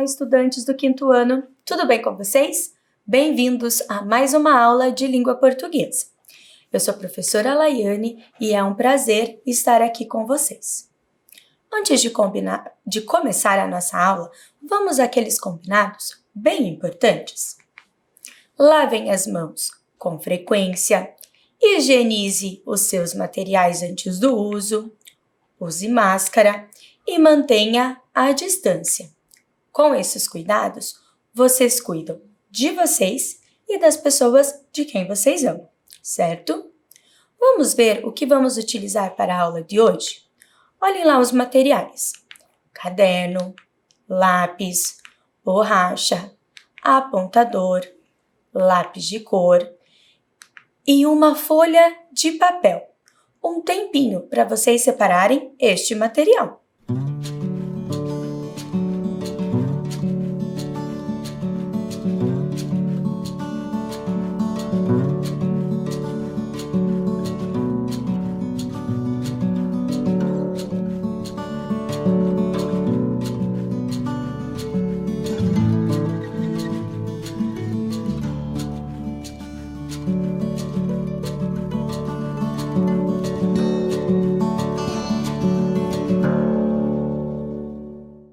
estudantes do 5º ano, tudo bem com vocês? Bem-vindos a mais uma aula de língua portuguesa. Eu sou a professora Laiane e é um prazer estar aqui com vocês. Antes de começar a nossa aula, vamos àqueles combinados bem importantes. Lavem as mãos com frequência, higienize os seus materiais antes do uso, use máscara e mantenha a distância. Com esses cuidados, vocês cuidam de vocês e das pessoas de quem vocês amam, certo? Vamos ver o que vamos utilizar para a aula de hoje? Olhem lá os materiais: caderno, lápis, borracha, apontador, lápis de cor e uma folha de papel. Um tempinho para vocês separarem este material.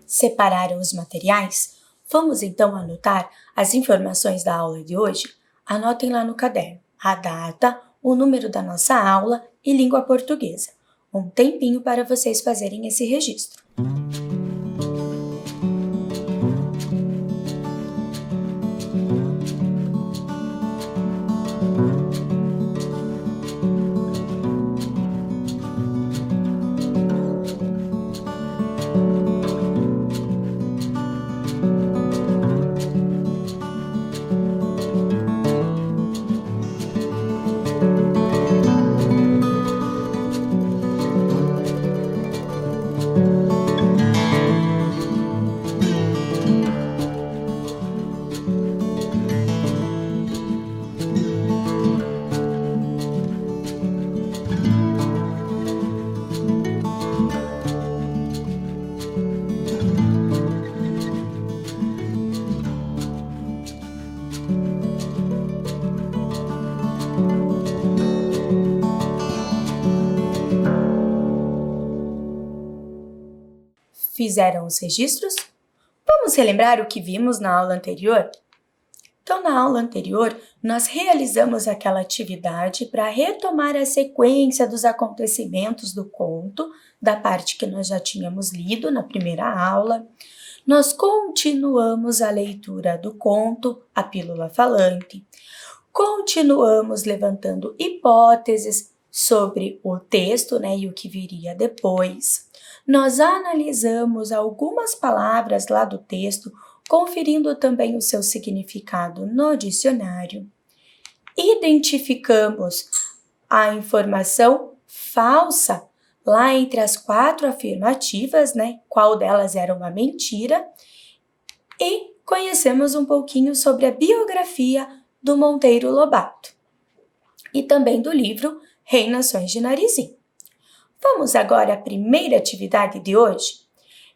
Separaram os materiais? Vamos então anotar as informações da aula de hoje? Anotem lá no caderno a data, o número da nossa aula e língua portuguesa. Um tempinho para vocês fazerem esse registro. Fizeram os registros? Vamos relembrar o que vimos na aula anterior? Então, na aula anterior, nós realizamos aquela atividade para retomar a sequência dos acontecimentos do conto, da parte que nós já tínhamos lido na primeira aula. Nós continuamos a leitura do conto, a Pílula Falante. Continuamos levantando hipóteses sobre o texto, e o que viria depois. Nós analisamos algumas palavras lá do texto, conferindo também o seu significado no dicionário. Identificamos a informação falsa lá entre as 4 afirmativas, qual delas era uma mentira, e conhecemos um pouquinho sobre a biografia do Monteiro Lobato e também do livro Rei Nações de Narizinho. Vamos agora à primeira atividade de hoje?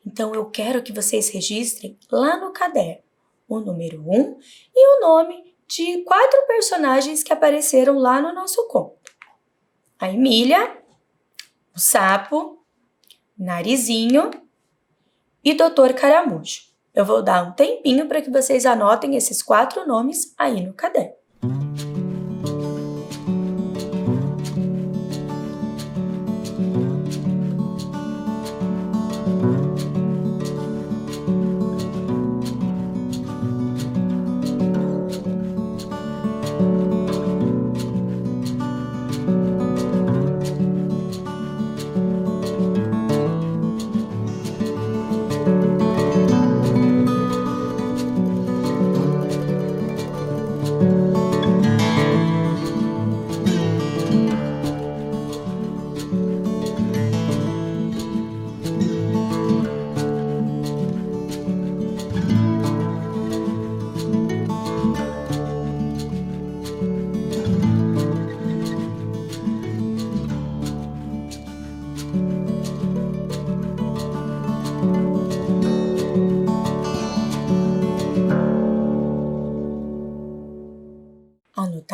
Então, eu quero que vocês registrem lá no caderno o número 1 e o nome de 4 personagens que apareceram lá no nosso conto. A Emília, o Sapo, Narizinho e Doutor Caramujo. Eu vou dar um tempinho para que vocês anotem esses 4 nomes aí no caderno.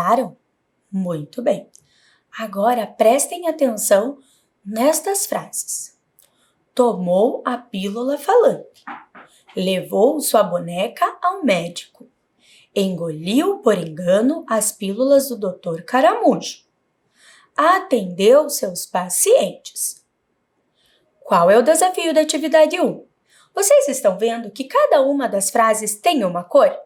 Gostaram? Muito bem. Agora prestem atenção nestas frases. Tomou a pílula falante. Levou sua boneca ao médico. Engoliu por engano as pílulas do Dr. Caramujo. Atendeu seus pacientes. Qual é o desafio da atividade 1? Vocês estão vendo que cada uma das frases tem uma cor?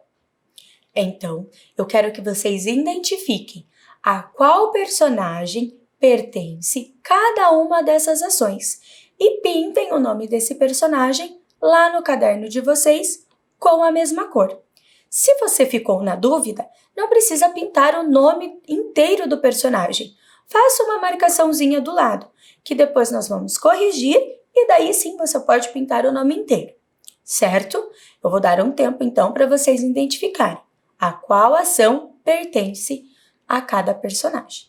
Então, eu quero que vocês identifiquem a qual personagem pertence cada uma dessas ações e pintem o nome desse personagem lá no caderno de vocês com a mesma cor. Se você ficou na dúvida, não precisa pintar o nome inteiro do personagem. Faça uma marcaçãozinha do lado, que depois nós vamos corrigir e daí sim você pode pintar o nome inteiro. Certo? Eu vou dar um tempo então para vocês identificarem a qual ação pertence a cada personagem.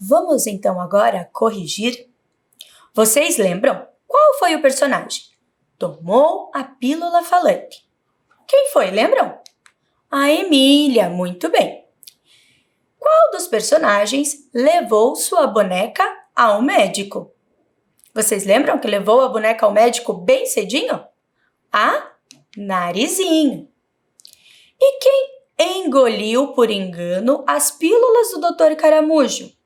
Vamos então agora corrigir. Vocês lembram qual foi o personagem? Tomou a pílula falante. Quem foi, lembram? A Emília, muito bem. Qual dos personagens levou sua boneca ao médico? Vocês lembram que levou a boneca ao médico bem cedinho? A Narizinho. E quem engoliu por engano as pílulas do Dr. Caramujo?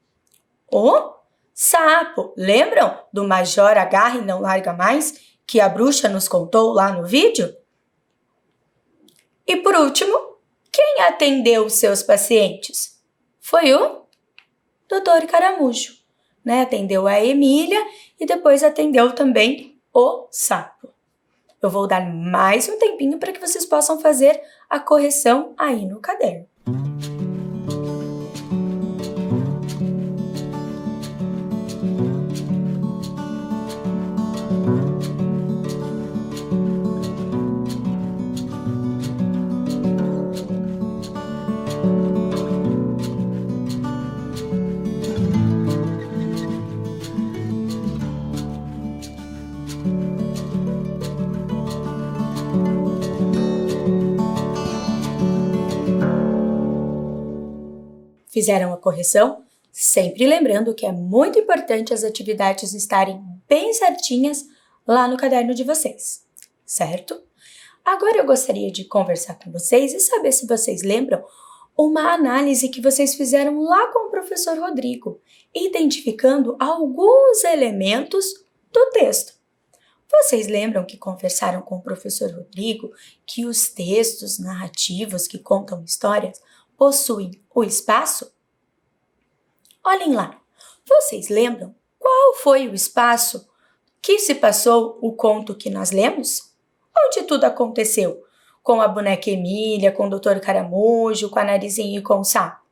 O sapo. Lembram do Major Agarra e Não Larga Mais, que a bruxa nos contou lá no vídeo? E por último, quem atendeu os seus pacientes? Foi o Dr. Caramujo, né? Atendeu a Emília e depois atendeu também o sapo. Eu vou dar mais um tempinho para que vocês possam fazer a correção aí no caderno. Fizeram a correção? Sempre lembrando que é muito importante as atividades estarem bem certinhas lá no caderno de vocês, certo? Agora eu gostaria de conversar com vocês e saber se vocês lembram uma análise que vocês fizeram lá com o professor Rodrigo, identificando alguns elementos do texto. Vocês lembram que conversaram com o professor Rodrigo que os textos narrativos que contam histórias possuem o espaço? Olhem lá, vocês lembram qual foi o espaço que se passou o conto que nós lemos? Onde tudo aconteceu? Com a boneca Emília, com o Dr. Caramujo, com a Narizinho e com o Sapo?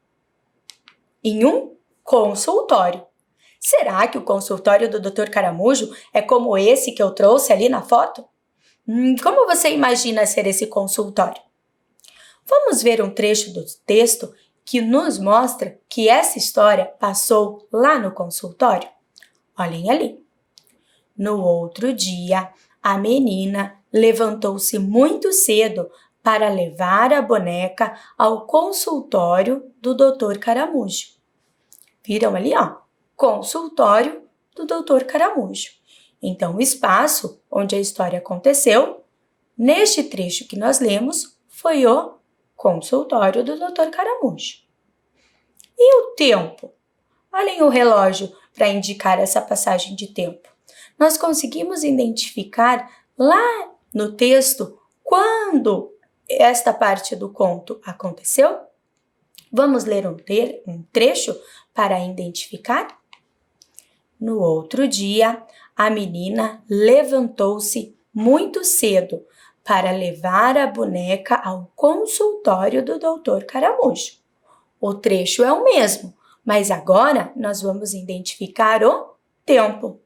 Em um consultório. Será que o consultório do Dr. Caramujo é como esse que eu trouxe ali na foto? Como você imagina ser esse consultório? Vamos ver um trecho do texto que nos mostra que essa história passou lá no consultório? Olhem ali. No outro dia, a menina levantou-se muito cedo para levar a boneca ao consultório do Dr. Caramujo. Viram ali, ó? Consultório do Dr. Caramujo. Então, o espaço onde a história aconteceu, neste trecho que nós lemos, foi o consultório do Dr. Caramujo. E o tempo? Olhem o relógio para indicar essa passagem de tempo. Nós conseguimos identificar lá no texto quando esta parte do conto aconteceu? Vamos ler um trecho para identificar? No outro dia, a menina levantou-se muito cedo para levar a boneca ao consultório do Dr. Caramujo. O trecho é o mesmo, mas agora nós vamos identificar o tempo.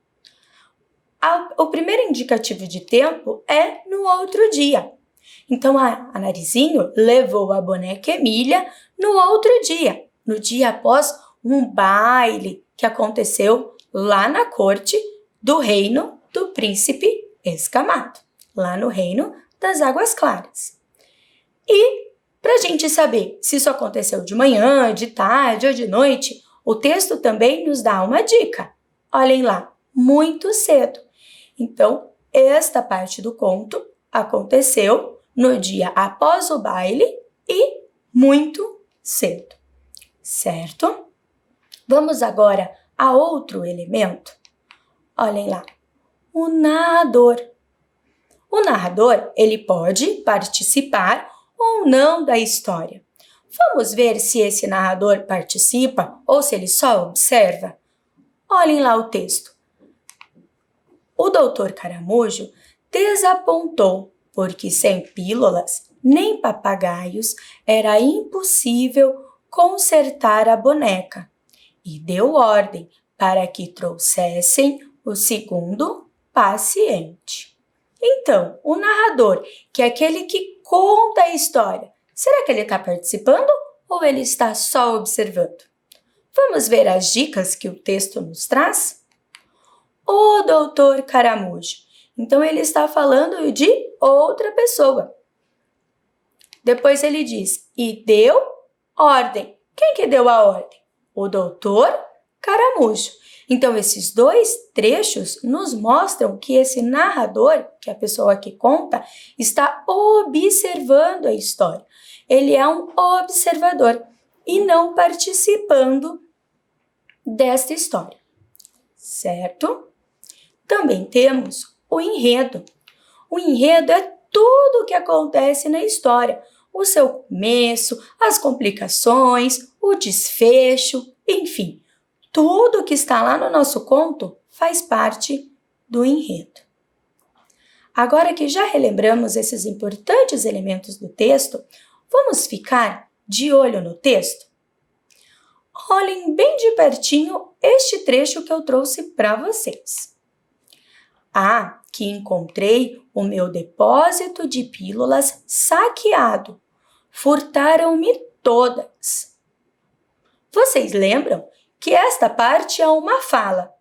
O primeiro indicativo de tempo é no outro dia. Então, a Narizinho levou a boneca Emília no outro dia, no dia após um baile que aconteceu lá na corte do reino do príncipe Escamado, lá no reino das Águas Claras. E, para a gente saber se isso aconteceu de manhã, de tarde ou de noite, o texto também nos dá uma dica. Olhem lá, muito cedo. Então, esta parte do conto aconteceu no dia após o baile e muito cedo, certo? Vamos agora a outro elemento. Olhem lá, o narrador. O narrador, ele pode participar ou não da história. Vamos ver se esse narrador participa ou se ele só observa? Olhem lá o texto. O Dr. Caramujo desapontou, porque sem pílulas nem papagaios era impossível consertar a boneca, e deu ordem para que trouxessem o segundo paciente. Então, o narrador, que é aquele que conta a história, será que ele está participando ou ele está só observando? Vamos ver as dicas que o texto nos traz? O Dr. Caramujo. Então, ele está falando de outra pessoa. Depois ele diz, e deu ordem. Quem que deu a ordem? O Dr. Caramujo. Então, esses dois trechos nos mostram que esse narrador, que é a pessoa que conta, está observando a história. Ele é um observador e não participando desta história, certo? Também temos o enredo. O enredo é tudo o que acontece na história, o seu começo, as complicações, o desfecho, enfim, tudo que está lá no nosso conto faz parte do enredo. Agora que já relembramos esses importantes elementos do texto, vamos ficar de olho no texto? Olhem bem de pertinho este trecho que eu trouxe para vocês. Que encontrei o meu depósito de pílulas saqueado. Furtaram-me todas. Vocês lembram que esta parte é uma fala?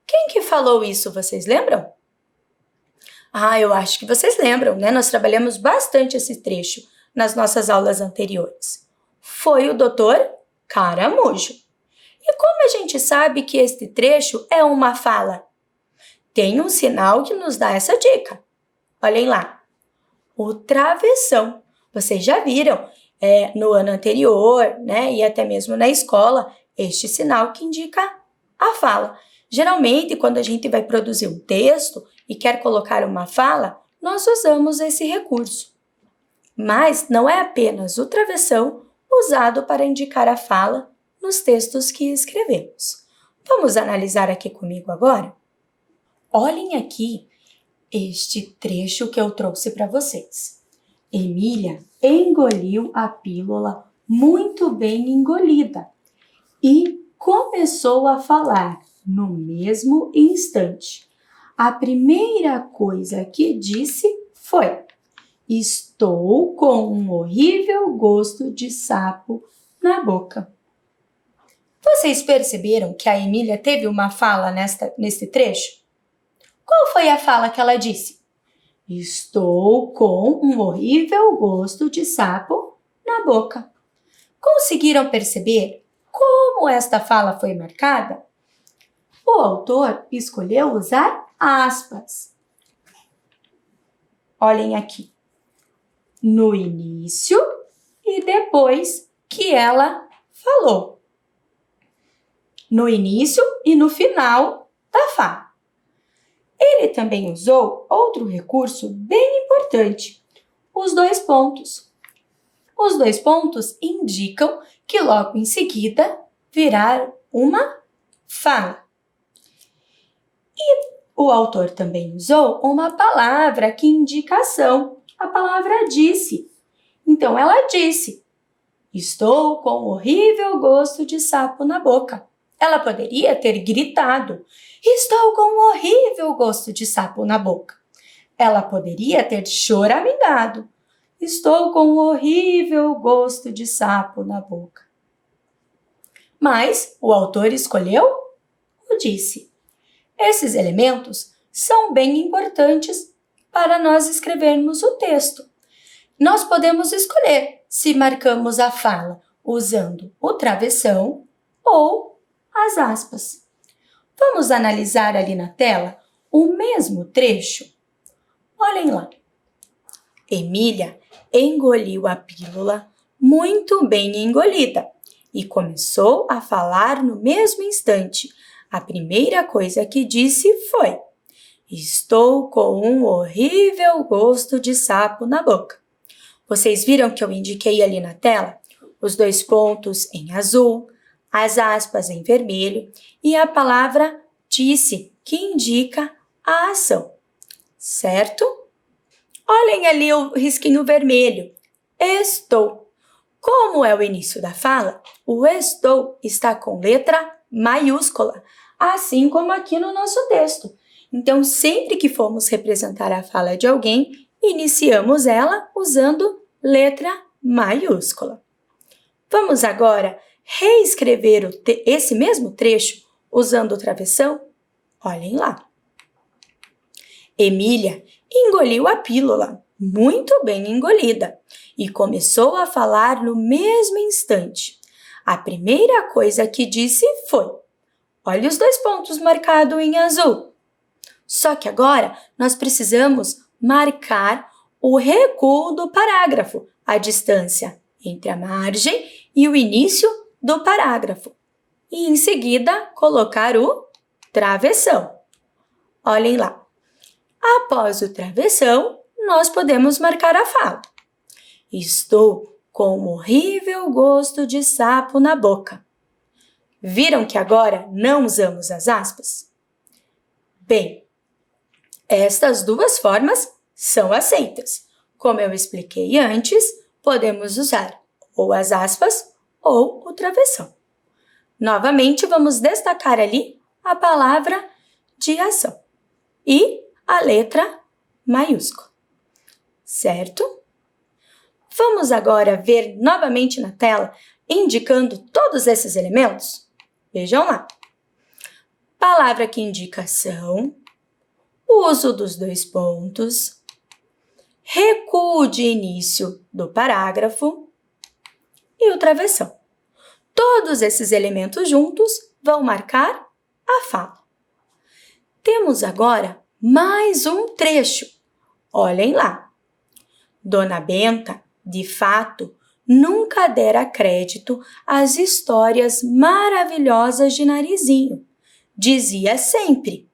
Quem que falou isso, vocês lembram? Eu acho que vocês lembram, né? Nós trabalhamos bastante esse trecho nas nossas aulas anteriores. Foi o Dr. Caramujo. E como a gente sabe que este trecho é uma fala? Tem um sinal que nos dá essa dica. Olhem lá. O travessão. Vocês já viram no ano anterior, né? E até mesmo na escola, este sinal que indica a fala. Geralmente, quando a gente vai produzir um texto e quer colocar uma fala, nós usamos esse recurso. Mas não é apenas o travessão usado para indicar a fala nos textos que escrevemos. Vamos analisar aqui comigo agora? Olhem aqui este trecho que eu trouxe para vocês. Emília engoliu a pílula muito bem engolida e começou a falar no mesmo instante. A primeira coisa que disse foi: estou com um horrível gosto de sapo na boca. Vocês perceberam que a Emília teve uma fala nesse trecho? Qual foi a fala que ela disse? Estou com um horrível gosto de sapo na boca. Conseguiram perceber como esta fala foi marcada? O autor escolheu usar aspas. Olhem aqui. No início e depois que ela falou. No início e no final da fala. Ele também usou outro recurso bem importante, os dois pontos. Os dois pontos indicam que logo em seguida virá uma fala. E o autor também usou uma palavra que indica ação. A palavra disse. Então, ela disse: estou com um horrível gosto de sapo na boca. Ela poderia ter gritado: estou com um horrível gosto de sapo na boca. Ela poderia ter choramingado: estou com um horrível gosto de sapo na boca. Mas o autor escolheu o disse. Esses elementos são bem importantes para nós escrevermos o texto. Nós podemos escolher se marcamos a fala usando o travessão ou as aspas. Vamos analisar ali na tela o mesmo trecho? Olhem lá. Emília engoliu a pílula muito bem engolida e começou a falar no mesmo instante. A primeira coisa que disse foi: estou com um horrível gosto de sapo na boca. Vocês viram que eu indiquei ali na tela os dois pontos em azul, as aspas em vermelho e a palavra disse, que indica a ação, certo? Olhem ali o risquinho vermelho. Estou. Como é o início da fala, o estou está com letra maiúscula, assim como aqui no nosso texto. Então, sempre que formos representar a fala de alguém, iniciamos ela usando letra maiúscula. Vamos agora reescrever esse mesmo trecho usando o travessão? Olhem lá. Emília engoliu a pílula, muito bem engolida, e começou a falar no mesmo instante. A primeira coisa que disse foi: olha os dois pontos marcados em azul. Só que agora nós precisamos marcar o recuo do parágrafo, a distância entre a margem e o início do parágrafo. E em seguida colocar o travessão. Olhem lá. Após o travessão, nós podemos marcar a fala. Estou com um horrível gosto de sapo na boca. Viram que agora não usamos as aspas? Bem, estas duas formas são aceitas. Como eu expliquei antes, podemos usar ou as aspas ou o travessão. Novamente, vamos destacar ali a palavra de ação e a letra maiúscula, certo? Vamos agora ver novamente na tela, indicando todos esses elementos? Vejam lá. Palavra que indica ação, uso dos dois pontos, recuo de início do parágrafo e o travessão. Todos esses elementos juntos vão marcar a fala. Temos agora mais um trecho. Olhem lá. Dona Benta, de fato, nunca dera crédito às histórias maravilhosas de Narizinho. Dizia sempre: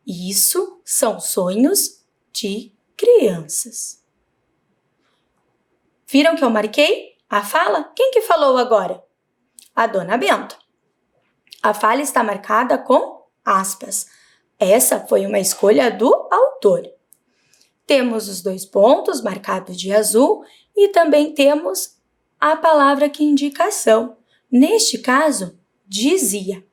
isso são sonhos de crianças. Viram que eu marquei a fala? Quem que falou agora? a Dona Benta. A fala está marcada com aspas. Essa foi uma escolha do autor. Temos os 2 pontos marcados de azul e também temos a palavra que indica ação. Neste caso, dizia.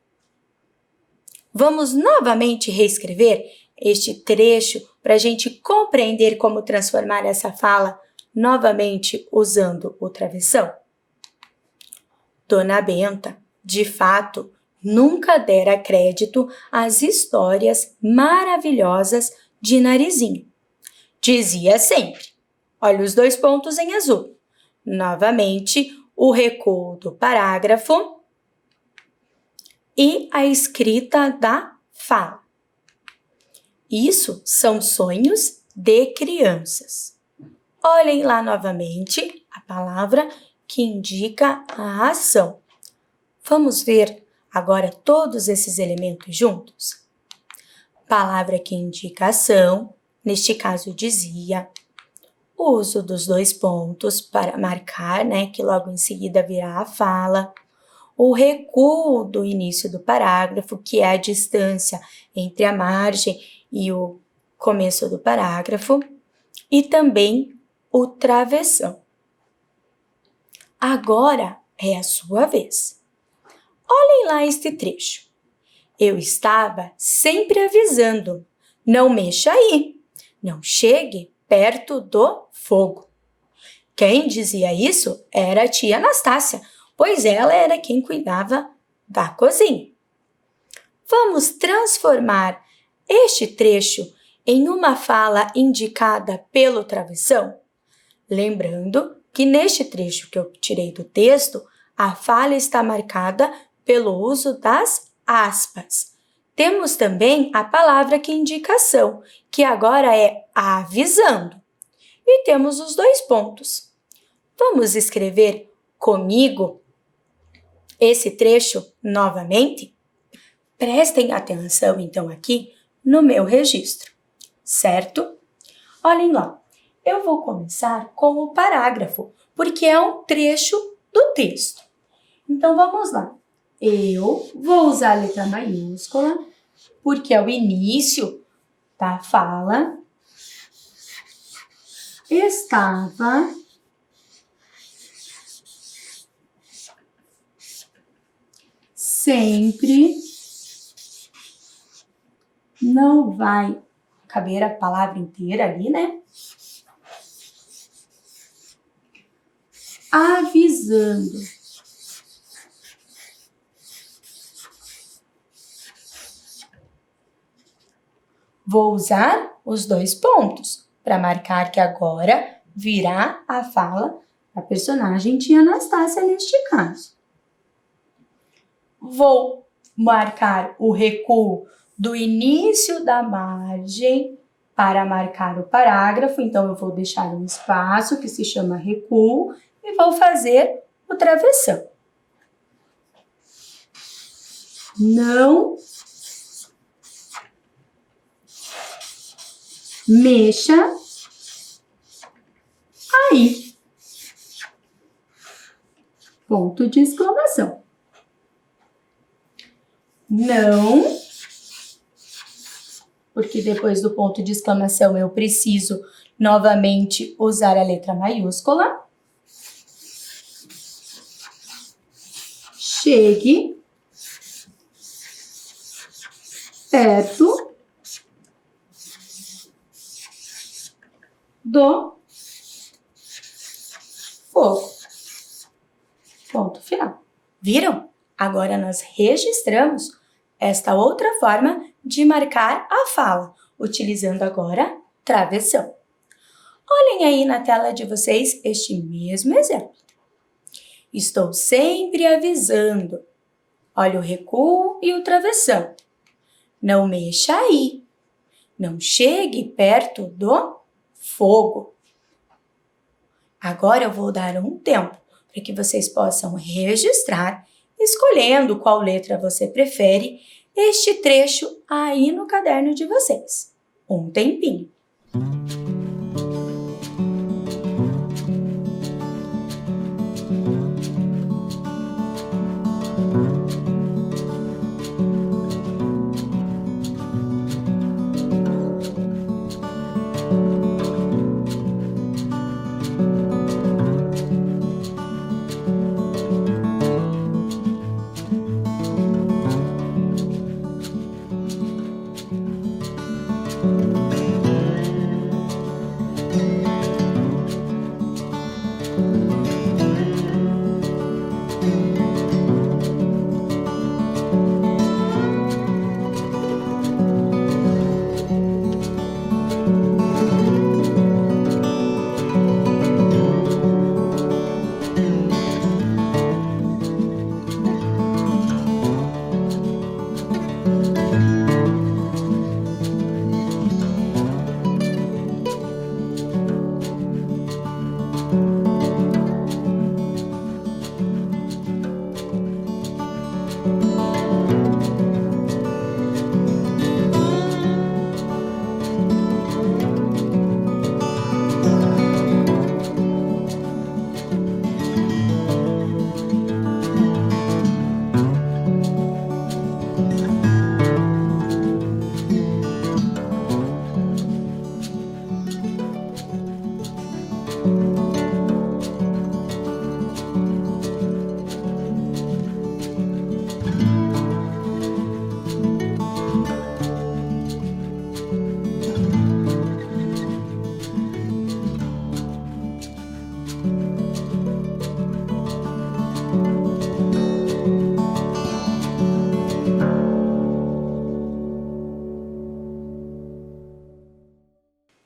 Vamos novamente reescrever este trecho para a gente compreender como transformar essa fala novamente usando o travessão. Dona Benta, de fato, nunca dera crédito às histórias maravilhosas de Narizinho. Dizia sempre, olha os 2 pontos em azul. Novamente, o recuo do parágrafo e a escrita da fala. Isso são sonhos de crianças. Olhem lá novamente a palavra que indica a ação. Vamos ver agora todos esses elementos juntos? Palavra que indica ação, neste caso dizia, o uso dos 2 pontos para marcar, que logo em seguida virá a fala, o recuo do início do parágrafo, que é a distância entre a margem e o começo do parágrafo, e também o travessão. Agora é a sua vez. Olhem lá este trecho. Eu estava sempre avisando, não mexa aí, não chegue perto do fogo. Quem dizia isso era a tia Anastácia, pois ela era quem cuidava da cozinha. Vamos transformar este trecho em uma fala indicada pelo travessão? Lembrando que neste trecho que eu tirei do texto, a fala está marcada pelo uso das aspas. Temos também a palavra que indica ação, que agora é avisando. E temos os 2 pontos. Vamos escrever comigo esse trecho novamente? Prestem atenção, então, aqui no meu registro, certo? Olhem lá, eu vou começar com o parágrafo, porque é um trecho do texto. Então, vamos lá. Eu vou usar a letra maiúscula, porque é o início da fala. Estava sempre, não vai caber a palavra inteira ali, avisando. Vou usar os 2 pontos para marcar que agora virá a fala da personagem tia Anastácia neste caso. Vou marcar o recuo do início da margem para marcar o parágrafo, então eu vou deixar um espaço que se chama recuo e vou fazer o travessão. Não mexa aí. Ponto de exclamação. Não, porque depois do ponto de exclamação eu preciso novamente usar a letra maiúscula. Chegue perto do fogo. Ponto final. Viram? Agora nós registramos esta outra forma de marcar a fala, utilizando agora travessão. Olhem aí na tela de vocês este mesmo exemplo. Estou sempre avisando. Olha o recuo e o travessão. Não mexa aí. Não chegue perto do fogo. Agora eu vou dar um tempo para que vocês possam registrar, escolhendo qual letra você prefere, este trecho aí no caderno de vocês. Um tempinho.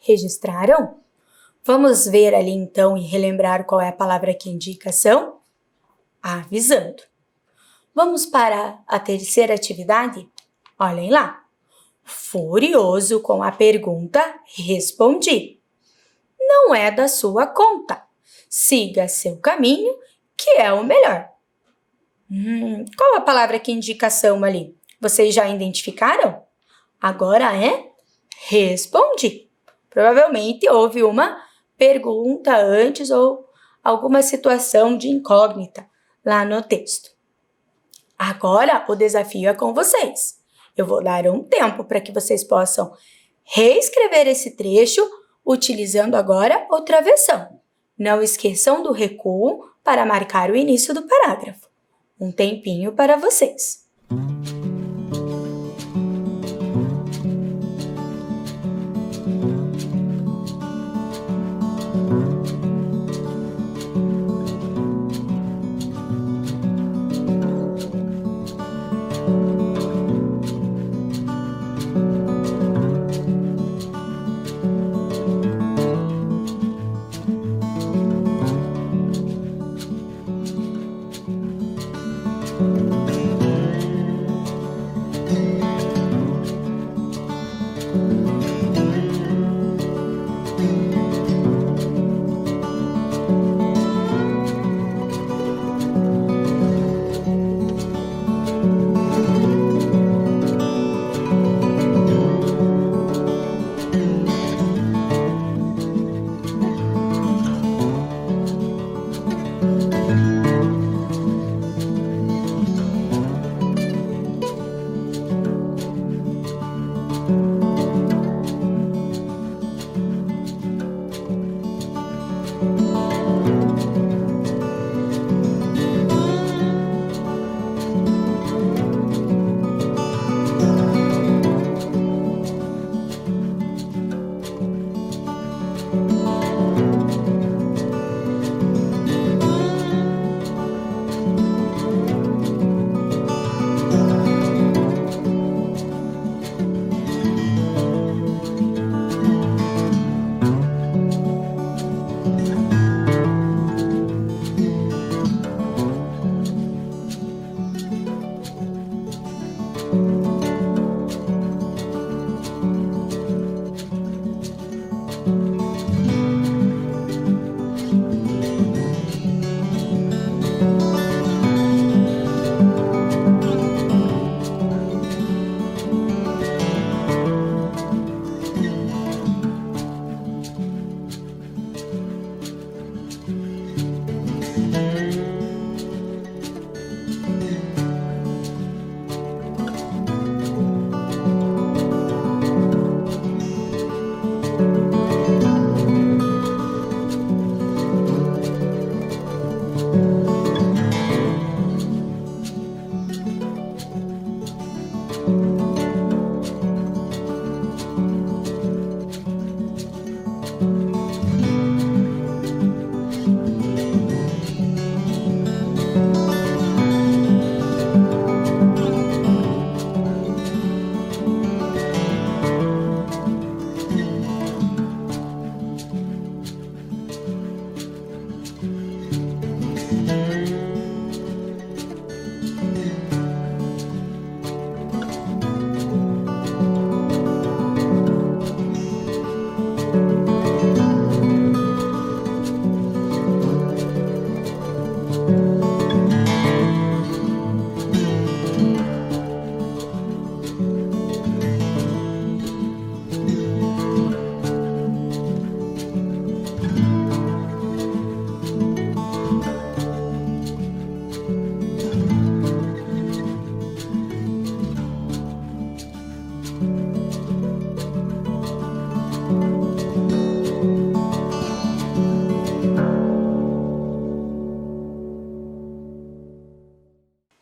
Registraram? Vamos ver ali então e relembrar qual é a palavra que indica ação? Avisando. Vamos para a terceira atividade? Olhem lá. Furioso com a pergunta, respondi. Não é da sua conta. Siga seu caminho, que é o melhor. Qual a palavra que indica ação ali? Vocês já identificaram? Agora é respondi. Provavelmente houve uma pergunta antes ou alguma situação de incógnita lá no texto. Agora o desafio é com vocês. Eu vou dar um tempo para que vocês possam reescrever esse trecho utilizando agora outra versão. Não esqueçam do recuo para marcar o início do parágrafo. Um tempinho para vocês.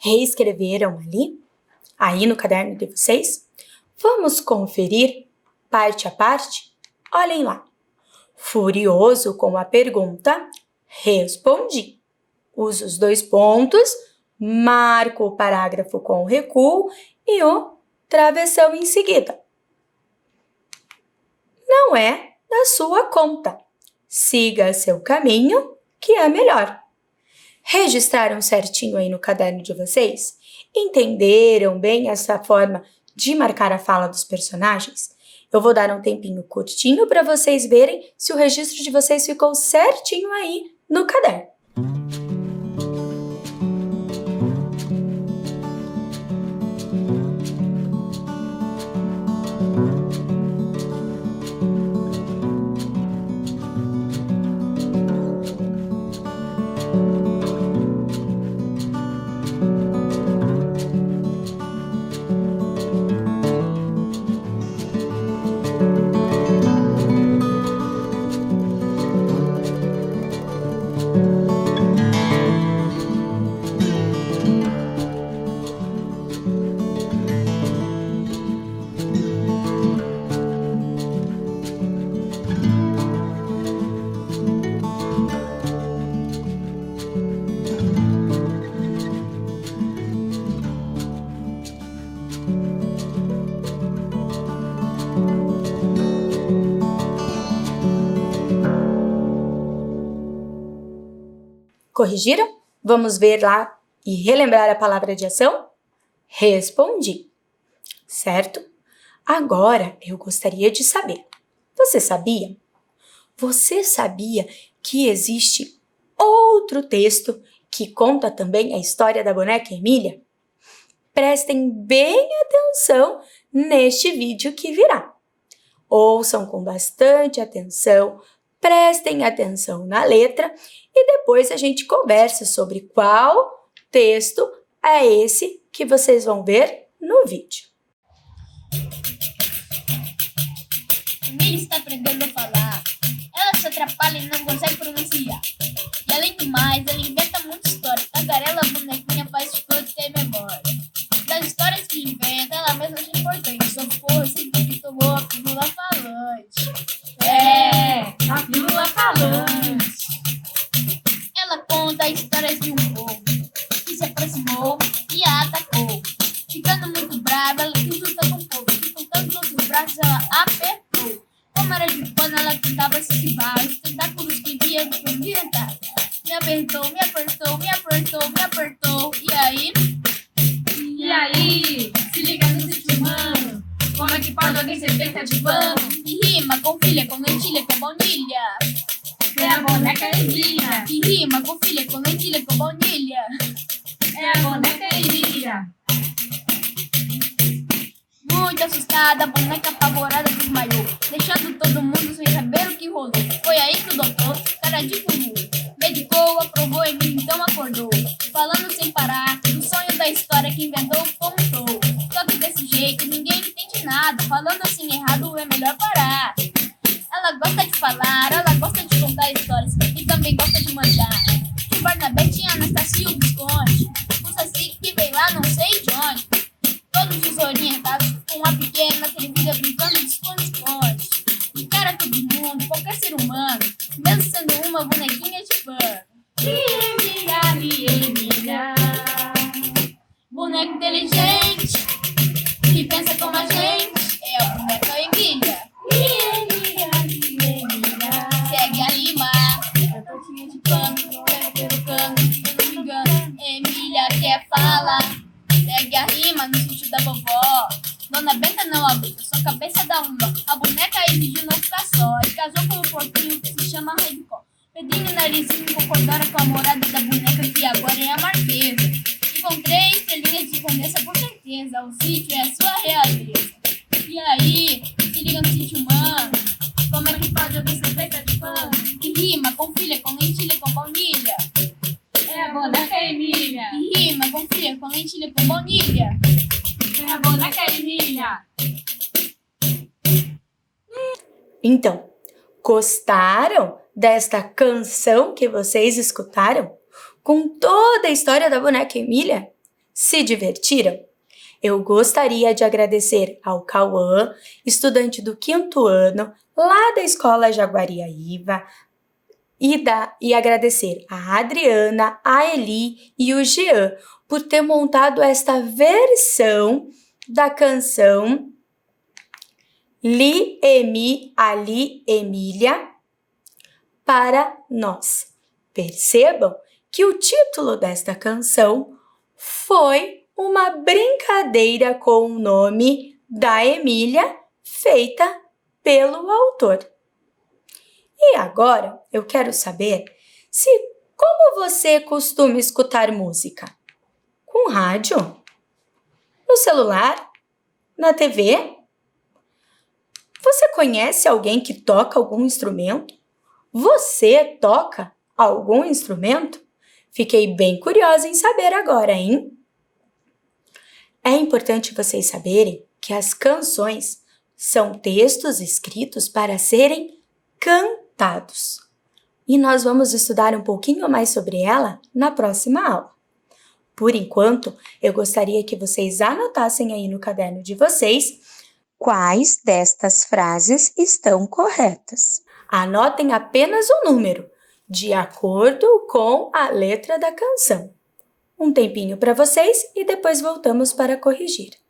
Reescreveram ali? Aí no caderno de vocês? Vamos conferir parte a parte? Olhem lá. Furioso com a pergunta, respondi. Uso os 2 pontos, marco o parágrafo com o recuo e o travessão em seguida. Não é da sua conta. Siga seu caminho, que é melhor. Registraram certinho aí no caderno de vocês? Entenderam bem essa forma de marcar a fala dos personagens? Eu vou dar um tempinho curtinho para vocês verem se o registro de vocês ficou certinho aí no caderno. Corrigiram? Vamos ver lá e relembrar a palavra de ação? Respondi. Certo? Agora eu gostaria de saber. Você sabia? Você sabia que existe outro texto que conta também a história da boneca Emília? Prestem bem atenção neste vídeo que virá. Ouçam com bastante atenção, prestem atenção na letra e depois a gente conversa sobre qual texto é esse que vocês vão ver no vídeo. Emília está aprendendo a falar. Ela se atrapalha e não consegue pronunciar. E além do mais, ela inventa muita história. Tagarela, a bonequinha faz de conta que tem memória. Das histórias que inventa, ela mesma acha importante. Socorro, sempre que tomou a pílula falante. A pílula falante. Ela conta histórias de um povo que se aproximou e a atacou. Ficando muito brava, ela quis lutar com o povo. E com tantos outros braços, ela apertou. Como era de pano, ela tentava se esquivar. Os tentáculos que via me tentar. Me apertou, me apertou, me apertou, me apertou. E aí? Se liga nesse humano. Como é que pode alguém ser feita de pano? E rima com filha, com lentilha, com baunilha. É a boneca Emília. E rima com filha, com lentilha, com baunilha. É a boneca Emília. Muito assustada, a boneca apavorada desmaiou, deixando todo mundo sem saber o que rolou. Foi aí que o doutor, cara de furu, medicou, aprovou, Emília então acordou, falando sem parar do sonho da história que inventou, contou. Só que desse jeito ninguém entende nada, falando assim errado é melhor parar. Ela gosta de falar, ela gosta de contar histórias e também gosta de mandar. De Barnabé tinha Anastácia e o Visconde, o Saci que vem lá não sei de onde. Todos desorientados, com uma pequena que ele vira brincando de esconde-esconde. Encara todo mundo, qualquer ser humano, mesmo sendo uma bonequinha de pano. Emília. Boneca inteligente, que pensa como a gente, é a boneca Emília. Segue a rima, a tortinha de pano, pelo cano, eu não me engano. Emília quer falar. Segue a rima no sítio da vovó. Dona Benta não aguenta, sua cabeça dá um nó. A boneca exigiu não ficar só e casou com um porquinho que se chama Redicó. Pedrinho e Narizinho concordaram com a morada da boneca que agora é a Marquesa. E com 3 estrelinhas de condessa por certeza, o sítio é a sua realeza. E aí, se liga no sítio humano, como é que pode alguém ser feita de pano? E rima com filha, com lentilha, com baunilha. É a boneca Emília. E rima com filha, com lentilha, com baunilha. É a boneca Emília. Então, gostaram desta canção que vocês escutaram? Com toda a história da boneca Emília? Se divertiram? Eu gostaria de agradecer ao Cauã, estudante do 5º ano, lá da Escola Jaguariaíva, e agradecer a Adriana, a Eli e o Jean por ter montado esta versão da canção Li, Emi, Ali, Emília para nós. Percebam que o título desta canção foi uma brincadeira com o nome da Emília feita pelo autor. E agora eu quero saber como você costuma escutar música? Com rádio? No celular? Na TV? Você conhece alguém que toca algum instrumento? Você toca algum instrumento? Fiquei bem curiosa em saber agora, hein? É importante vocês saberem que as canções são textos escritos para serem cantados. E nós vamos estudar um pouquinho mais sobre ela na próxima aula. Por enquanto, eu gostaria que vocês anotassem aí no caderno de vocês quais destas frases estão corretas. Anotem apenas o número, de acordo com a letra da canção. Um tempinho para vocês e depois voltamos para corrigir.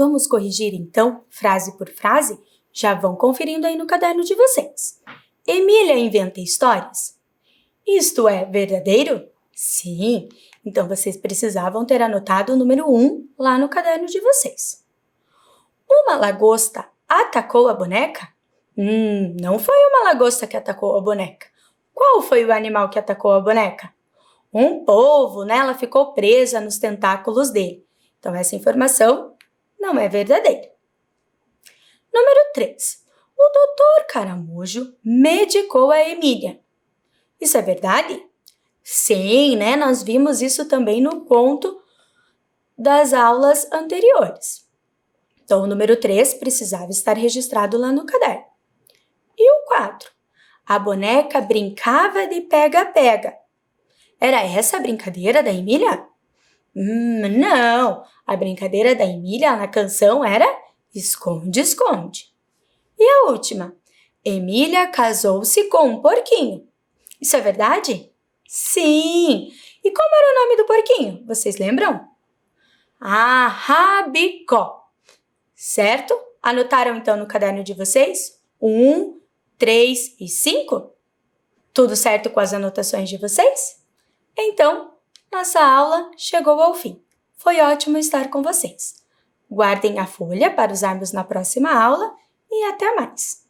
Vamos corrigir então, frase por frase? Já vão conferindo aí no caderno de vocês. Emília inventa histórias? Isto é verdadeiro? Sim, então vocês precisavam ter anotado o número 1 lá no caderno de vocês. Uma lagosta atacou a boneca? Não foi uma lagosta que atacou a boneca. Qual foi o animal que atacou a boneca? Um polvo, né? Ela ficou presa nos tentáculos dele. Então, essa informação não é verdadeira. Número 3. O Dr. Caramujo medicou a Emília. Isso é verdade? Sim, né? Nós vimos isso também no conto das aulas anteriores. Então, o número 3 precisava estar registrado lá no caderno. E o 4? A boneca brincava de pega-pega. Era essa a brincadeira da Emília? Não, a brincadeira da Emília na canção era esconde-esconde. E a última? Emília casou-se com um porquinho. Isso é verdade? Sim! E como era o nome do porquinho? Vocês lembram? Rabicó. Certo? Anotaram então no caderno de vocês? 1, 3 e 5? Tudo certo com as anotações de vocês? Então, nossa aula chegou ao fim. Foi ótimo estar com vocês. Guardem a folha para usarmos na próxima aula e até mais!